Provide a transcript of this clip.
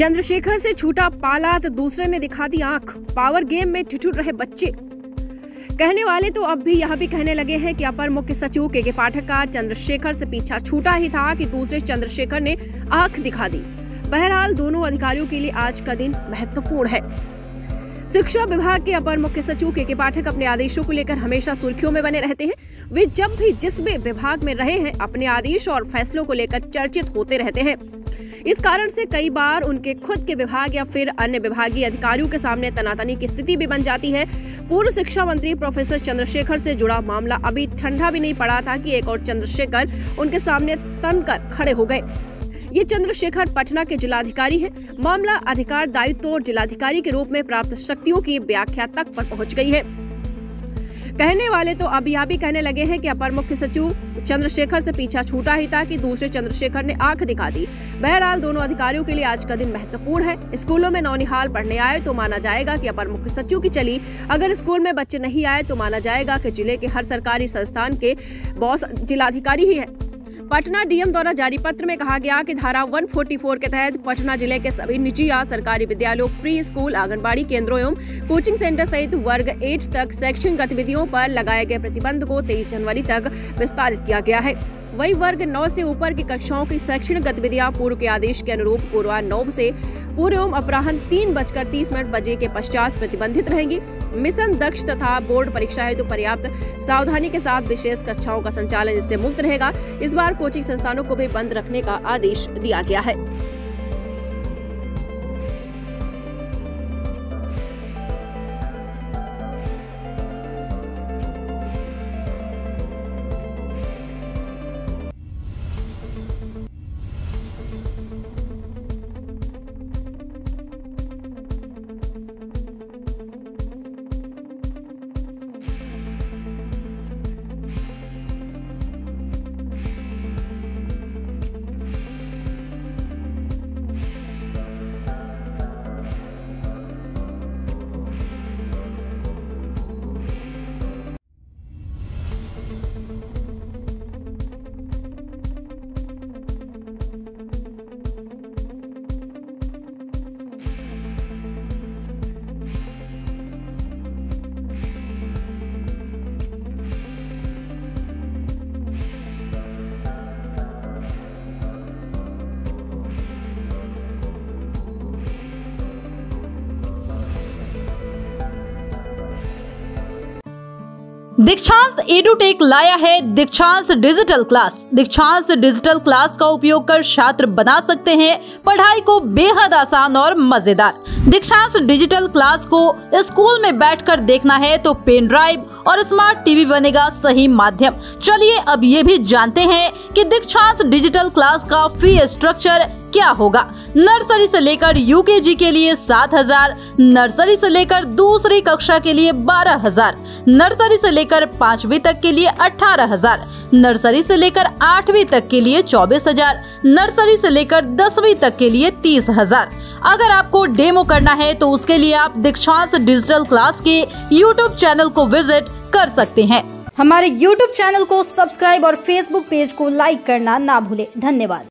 चंद्रशेखर से छूटा पाला तो दूसरे ने दिखा दी आंख। पावर गेम में ठिठुर रहे बच्चे। कहने वाले तो अब भी यह भी कहने लगे हैं कि अपर मुख्य सचिव के पाठक का चंद्रशेखर से पीछा छूटा ही था कि दूसरे चंद्रशेखर ने आंख दिखा दी। बहरहाल दोनों अधिकारियों के लिए आज का दिन महत्वपूर्ण है। शिक्षा विभाग के अपर मुख्य सचिव के पाठक अपने आदेशों को लेकर हमेशा सुर्खियों में बने रहते हैं। वे जब भी जिस भी विभाग में रहे हैं अपने आदेश और फैसलों को लेकर चर्चित होते रहते हैं। इस कारण से कई बार उनके खुद के विभाग या फिर अन्य विभागीय अधिकारियों के सामने तनातनी की स्थिति भी बन जाती है। पूर्व शिक्षा मंत्री प्रोफेसर चंद्रशेखर से जुड़ा मामला अभी ठंडा भी नहीं पड़ा था कि एक और चंद्रशेखर उनके सामने तनकर खड़े हो गए। ये चंद्रशेखर पटना के जिलाधिकारी हैं। मामला अधिकार दायित्व और जिलाधिकारी के रूप में प्राप्त शक्तियों की व्याख्या तक पर पहुंच गई है। कहने वाले तो अब यह भी कहने लगे हैं कि अपर मुख्य सचिव चंद्रशेखर से पीछा छूटा ही था कि दूसरे चंद्रशेखर ने आंख दिखा दी। बहरहाल दोनों अधिकारियों के लिए आज का दिन महत्वपूर्ण है। स्कूलों में नौनिहाल पढ़ने आए तो माना जाएगा कि अपर मुख्य सचिव की चली। अगर स्कूल में बच्चे नहीं आए तो माना जाएगा कि जिले के हर सरकारी संस्थान के बॉस जिलाधिकारी ही है। पटना डीएम द्वारा जारी पत्र में कहा गया कि धारा 144 के तहत पटना जिले के सभी निजी या सरकारी विद्यालयों, प्री स्कूल, आंगनबाड़ी केंद्रों एवं कोचिंग सेंटर सहित वर्ग 8 तक शैक्षणिक गतिविधियों पर लगाए गए प्रतिबंध को 23 जनवरी तक विस्तारित किया गया है। वही वर्ग 9 से ऊपर की कक्षाओं की शैक्षणिक गतिविधियां पूर्व के आदेश के अनुरूप पूर्वाह्न 9 से पूर्व एवं अपराह्न 3:30 बजे के पश्चात प्रतिबंधित रहेंगी। मिशन दक्ष तथा बोर्ड परीक्षा हेतु पर्याप्त सावधानी के साथ विशेष कक्षाओं का संचालन इससे मुक्त रहेगा। इस बार कोचिंग संस्थानों को भी बंद रखने का आदेश दिया गया है। दीक्षांत एडुटेक लाया है दीक्षांत डिजिटल क्लास। दीक्षांत डिजिटल क्लास का उपयोग कर छात्र बना सकते हैं पढ़ाई को बेहद आसान और मजेदार। दीक्षांत डिजिटल क्लास को स्कूल में बैठकर देखना है तो पेन ड्राइव और स्मार्ट टीवी बनेगा सही माध्यम। चलिए अब ये भी जानते हैं कि दीक्षांत डिजिटल क्लास का फी स्ट्रक्चर क्या होगा। नर्सरी से लेकर यूकेजी के लिए 7,000, नर्सरी से लेकर दूसरी कक्षा के लिए 12,000, नर्सरी से लेकर 5वीं तक के लिए 18,000, नर्सरी से लेकर 8वीं तक के लिए 24,000, नर्सरी से लेकर 10वीं तक के लिए 30,000। अगर आपको डेमो करना है तो उसके लिए आप दीक्षांत डिजिटल क्लास के यूट्यूब चैनल को विजिट कर सकते हैं। हमारे यूट्यूब चैनल को सब्सक्राइब और फेसबुक पेज को लाइक करना ना भूले। धन्यवाद।